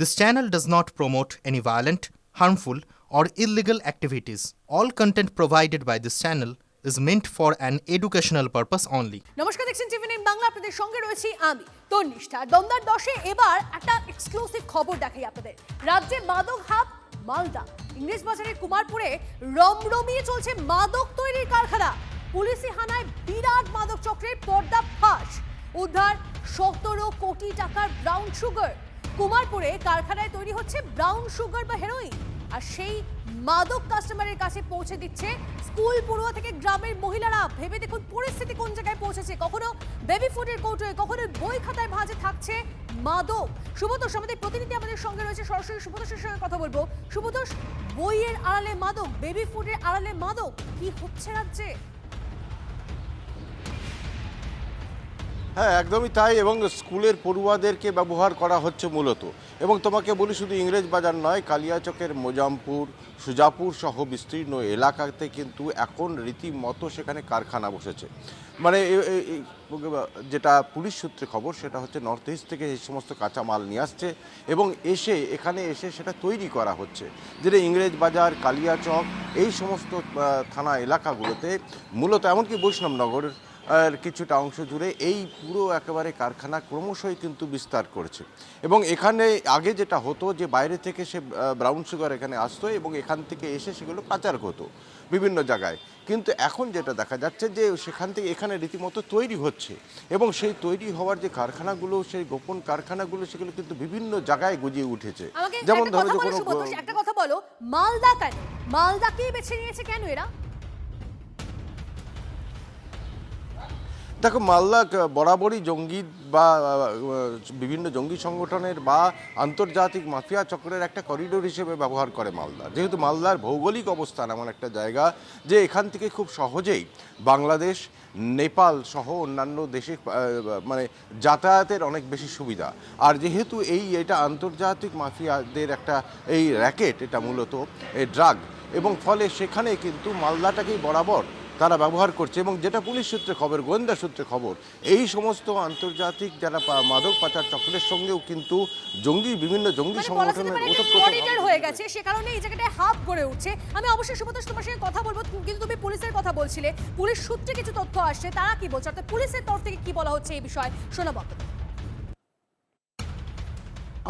This channel does not promote any violent, harmful, or illegal activities. All content provided by this channel is meant for an educational purpose only. নমস্কার, দেখছেন TV nine Bangla. আপনাদের সঙ্গে রয়েছি আমি তন্নিষ্ঠা। দমদার 10-এ এবার একটা exclusive খবর দেখাই আপনাদের। রাজ্যে মাদক হাব মালদা। ইংরেজ বাজারের কুমারপুরে রমরমিয়ে চলছে মাদক তৈরির কারখানা। পুলিশি হানায় বিরাট মাদক চক্রের পর্দা ফাঁস। উদ্ধার 17 কোটি টাকার ব্রাউন সুগার। কুমারপুরে কারখানায় তৈরি হচ্ছে ব্রাউন সুগার বা হেরোইন, আর সেই মাদক কাস্টমারের কাছে পৌঁছে দিচ্ছে স্কুল পড়ুয়া থেকে গ্রামের মহিলারা। ভেবে দেখুন পরিস্থিতি কোন জায়গায় পৌঁছেছে। কখনো বেবি ফুডের কৌটোয়, কখনো বই খাতায় ভাঁজে থাকছে মাদক। শুভতোষ আমাদের প্রতিনিধি আমাদের সঙ্গে রয়েছে, সরাসরি শুভতোষের সঙ্গে কথা বলবো। শুভতোষ, বইয়ের আড়ালে মাদক, বেবি ফুডের আড়ালে মাদক, কি হচ্ছে রাজ্যে? হ্যাঁ, একদমই তাই। এবং স্কুলের পড়ুয়াদেরকে ব্যবহার করা হচ্ছে মূলত। এবং তোমাকে বলি, শুধু ইংরেজ বাজার নয়, কালিয়াচকের মোজামপুর, সুজাপুর সহ বিস্তীর্ণ এলাকাতে কিন্তু এখন রীতিমতো সেখানে কারখানা বসেছে। মানে যেটা পুলিশ সূত্রে খবর, সেটা হচ্ছে নর্থ ইস্ট থেকে এই সমস্ত কাঁচামাল নিয়ে আসছে এবং এখানে এসে সেটা তৈরি করা হচ্ছে। যেটা ইংরেজ বাজার, কালিয়াচক এই সমস্ত থানা এলাকাগুলোতে মূলত, এমনকি বৈষ্ণবনগরের আর কিছুটা অংশ জুড়ে এই পুরো একেবারে কারখানা ক্রমশই কিন্তু বিস্তার করছে। এবং এখানে আগে যেটা হতো যে বাইরে থেকে সে ব্রাউন সুগার এখানে আসতো এবং এখান থেকে এসে সেগুলো পাচার হতো বিভিন্ন জায়গায়। কিন্তু এখন যেটা দেখা যাচ্ছে যে সেখান থেকে এখানে রীতিমতো তৈরি হচ্ছে এবং সেই তৈরি হওয়ার যে কারখানাগুলো, সেই গোপন কারখানাগুলো, সেগুলো কিন্তু বিভিন্ন জায়গায় গজিয়ে উঠেছে। যেমন ধরো একটা কথা বলো, মালদা কেন, মালদাকেই বেছে নিয়েছে কেন এরা? দেখো, মালদা বরাবরই জঙ্গি বা বিভিন্ন জঙ্গি সংগঠনের বা আন্তর্জাতিক মাফিয়া চক্রের একটা করিডোর হিসেবে ব্যবহার করে মালদা। যেহেতু মালদার ভৌগোলিক অবস্থান এমন একটা জায়গা যে এখান থেকে খুব সহজেই বাংলাদেশ, নেপাল সহ অন্যান্য দেশে মানে যাতায়াতের অনেক বেশি সুবিধা। আর যেহেতু এটা আন্তর্জাতিক মাফিয়াদের একটা এই র্যাকেট, এটা মূলত এই ড্রাগ, এবং ফলে সেখানে কিন্তু মালদাটাকেই বরাবর তারা ব্যবহার করছে। এবং যেটা পুলিশ সূত্রে খবর, গোয়েন্দা সূত্রে খবর, এই সমস্ত আন্তর্জাতিক যারা মাদক পাচার চক্রের সঙ্গেও কিন্তু বিভিন্ন জঙ্গি সংগঠনের হয়ে গেছে, সে কারণে এই জায়গাটায় হাব গড়ে উঠছে। আমি অবশ্যই শুভতোষ তোমার সঙ্গে কথা বলবো, কিন্তু তুমি পুলিশের কথা বলছিলে, পুলিশ সূত্রে কিছু তথ্য আসছে, তারা কি বলছে, অর্থাৎ পুলিশের তরফ থেকে কি বলা হচ্ছে এই বিষয়ে শোনাবো।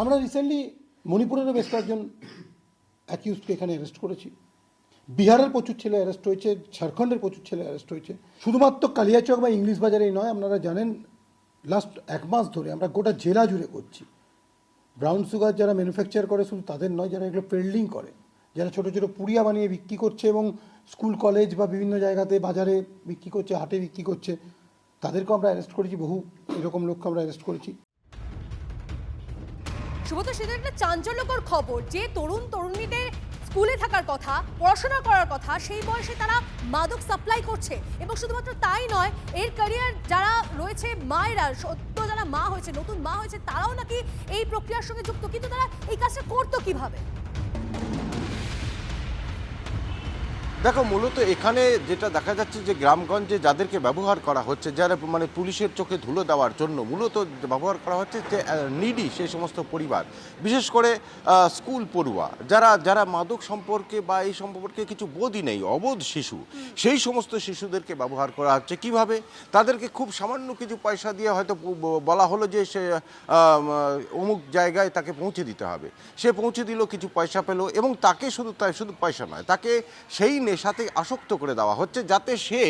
আমরা রিসেন্টলি মণিপুরেরও বেশ কয়েকজন অ্যাকিউজকে এখানে অ্যারেস্ট করেছি। বিহারের প্রচুর ছেলে অ্যারেস্ট হয়েছে, ঝাড়খণ্ডের প্রচুর ছেলে অ্যারেস্ট হয়েছে। শুধুমাত্র কালিয়াচক বা ইংলিশ বাজারেই নয়, আপনারা জানেন লাস্ট 1 মাস ধরে আমরা গোটা জেলা জুড়ে করছি। ব্রাউন সুগার যারা ম্যানুফ্যাকচার করে শুধু তাদের নয়, যারা এগুলো পেডলিং করে, যারা ছোটো ছোটো পুড়িয়া বানিয়ে বিক্রি করছে এবং স্কুল কলেজ বা বিভিন্ন জায়গাতে বাজারে বিক্রি করছে, হাটে বিক্রি করছে, তাদেরকেও আমরা অ্যারেস্ট করেছি। বহু এরকম লোককে আমরা অ্যারেস্ট করেছি। শুভতোষ, সেটা একটা চাঞ্চল্যকর খবর যে তরুণ তরুণীদের স্কুলে থাকার কথা, পড়াশোনা করার কথা, সেই বয়সে তারা মাদক সাপ্লাই করছে। এবং শুধুমাত্র তাই নয়, এর ক্যারিয়ার যারা রয়েছে, মায়েরা, সদ্য যারা মা হয়েছে, নতুন মা হয়েছে, তারাও নাকি এই প্রক্রিয়ার সঙ্গে যুক্ত। কিন্তু তারা এই কাজটা করতো কিভাবে? দেখো, মূলত এখানে যেটা দেখা যাচ্ছে যে গ্রামগঞ্জে যাদেরকে ব্যবহার করা হচ্ছে, যারা মানে পুলিশের চোখে ধুলো দেওয়ার জন্য মূলত ব্যবহার করা হচ্ছে যে নিডি সেই সমস্ত পরিবার, বিশেষ করে স্কুল পড়ুয়া যারা মাদক সম্পর্কে বা এই সম্পর্কে কিছু বোধই নেই, অবোধ শিশু, সেই সমস্ত শিশুদেরকে ব্যবহার করা হচ্ছে। কিভাবে? তাদেরকে খুব সামান্য কিছু পয়সা দিয়ে হয়তো বলা হলো যে সে অমুক জায়গায় তাকে পৌঁছে দিতে হবে। সে পৌঁছে দিল, কিছু পয়সা পেল, এবং তাকে শুধু পয়সা নয়, তাকে সেই নেশাতে আসক্ত করে দেওয়া হচ্ছে, যাতে সে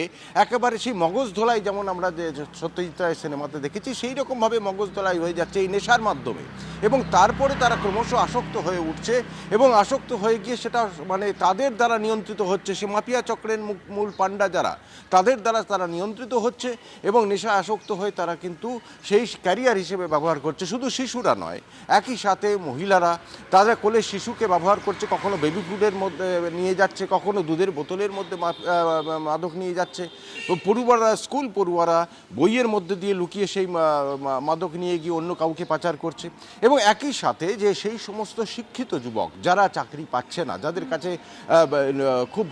একেবারে সেই মগজ ধোলাই, যেমন আমরা যে সত্যজিৎ রায়ের সিনেমাতে দেখেছি, সেই রকমভাবে মগজ ধোলাই হয়ে যাচ্ছে এই নেশার মাধ্যমে। এবং তারপরে তারা ক্রমশ আসক্ত হয়ে উঠছে এবং আসক্ত হয়ে গিয়ে সেটা মানে তাদের দ্বারা নিয়ন্ত্রিত হচ্ছে। সে মাফিয়া চক্রের মূল পান্ডা যারা, তাদের দ্বারা তারা নিয়ন্ত্রিত হচ্ছে এবং নেশা আসক্ত হয়ে তারা কিন্তু সেই ক্যারিয়ার হিসেবে ব্যবহার করছে। শুধু শিশুরা নয়, একই সাথে মহিলারা তাদের কোলে শিশুকে ব্যবহার করছে, কখনো বেবি ফুডের মধ্যে নিয়ে যাচ্ছে, কখনো দুধের বোতলের মধ্যে মাদক নিয়ে যাচ্ছে। পড়ুয়ারা, স্কুল পড়ুয়ারা বইয়ের মধ্যে দিয়ে লুকিয়ে সেই মাদক নিয়ে গিয়ে অন্য কাউকে পাচার করছে। এবং একই সাথে যে সেই সমস্ত শিক্ষিত যুবক যারা চাকরি পাচ্ছে না, যাদের কাছে খুব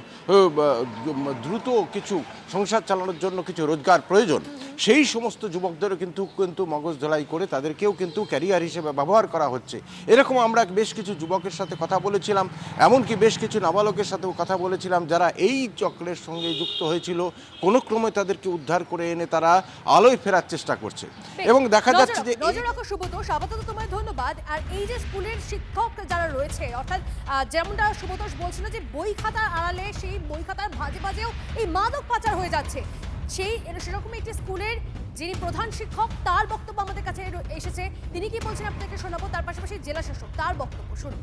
দ্রুত কিছু সংসার চালানোর জন্য কিছু রোজগার প্রয়োজন, সেই সমস্ত যুবকদেরও কিন্তু মগজ ধোলাই করে তাদেরকেও কিন্তু ক্যারিয়ার হিসেবে ব্যবহার করা হচ্ছে। এরকম আমরা বেশ কিছু যুবকের সাথে কথা বলেছিলাম, এমনকি বেশ কিছু নাবালকের সাথেও কথা বলেছিলাম যারা এই চক্রের সঙ্গে যুক্ত হয়েছিল। কোনো ক্রমে তাদেরকে উদ্ধার করে এনে তারা আলোয় ফেরার চেষ্টা করছে এবং দেখা যাচ্ছে যে নজর রাখো সুব্রতোষ, আপাতত তোমায় ধন্যবাদ। আর এই যে স্কুলের শিক্ষক যারা রয়েছে, অর্থাৎ যেমনটা সুব্রতোষ বলছিল যে বই খাতার আড়ালে, সেই বই খাতার ভাজে ভাজেও এই মাদক পাচার হয়ে যাচ্ছে, সেরকম একটি স্কুলের যিনি প্রধান শিক্ষক তার বক্তব্য আমাদের কাছে এসেছে। তিনি কি বলছেন আপনাকে শোনাবো, তার পাশাপাশি জেলা শাসক তার বক্তব্য শুনুন।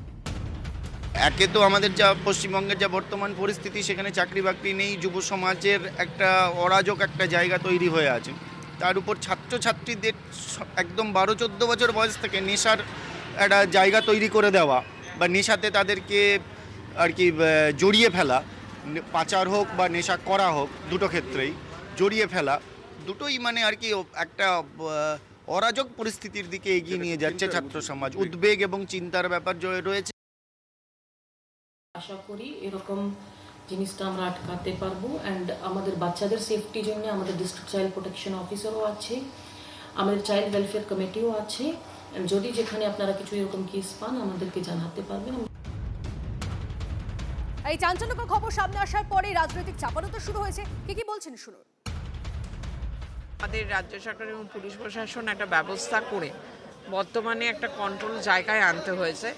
একে তো আমাদের যা পশ্চিমবঙ্গের যা বর্তমান পরিস্থিতি, সেখানে চাকরি বাকরি নেই, যুব সমাজের একটা অরাজক একটা জায়গা তৈরি হয়ে আছে। তার উপর ছাত্রছাত্রীদের একদম 12-14 বছর বয়স থেকে নেশার একটা জায়গা তৈরি করে দেওয়া বা নেশাতে তাদেরকে আর কি জড়িয়ে ফেলা, পাচার হোক বা নেশা করা হোক, দুটো ক্ষেত্রেই জড়িয়ে ফেলা, দুটোই মানে আর কি একটা অরাজক পরিস্থিতির দিকে এগিয়ে নিয়ে যাচ্ছে ছাত্র সমাজ। উদ্বেগ এবং চিন্তার ব্যাপার রয়েছে। আশা করি এরকম জিনিসটা আমরা আটকাতে পারবো। অ্যান্ড আমাদের বাচ্চাদের সেফটির জন্য আমাদের ডিস্ট্রিক্ট চাইল্ড প্রোটেকশন অফিসারও আছে, আমাদের চাইল্ড ওয়েলফেয়ার কমিটিও আছে। যদি যেখানে আপনারা কিছু এরকম কেস পান আমাদেরকে জানাতে পারবেন। এই চাঞ্চল্যকর খবর সামনে আসার পরে রাজনৈতিক চাপানো শুরু হয়েছে, কি বলছেন শুনুন। আমাদের রাজ্য সরকার এবং পুলিশ প্রশাসন একটা ব্যবস্থা করে বর্তমানে একটা কন্ট্রোল জায়গায় আনতে হয়েছে।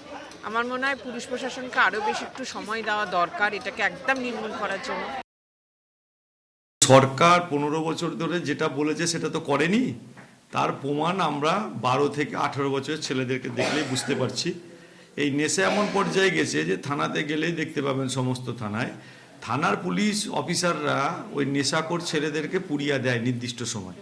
আমার মনে হয় পুলিশ প্রশাসনকে আরও বেশি একটু সময় দেওয়া দরকার এটাকে একদম নির্মূল করার জন্য। সরকার 15 বছর ধরে যেটা বলেছে সেটা তো করেনি, তার প্রমাণ আমরা 12 থেকে 18 বছরের ছেলেদেরকে দেখলেই বুঝতে পারছি। এই নেশা এমন পর্যায়ে গেছে যে থানাতে গেলেই দেখতে পাবেন, সমস্ত থানার পুলিশ অফিসাররা ওই নেশাখোর ছেলেদেরকে পুড়িয়ে দেয় নির্দিষ্ট সময়।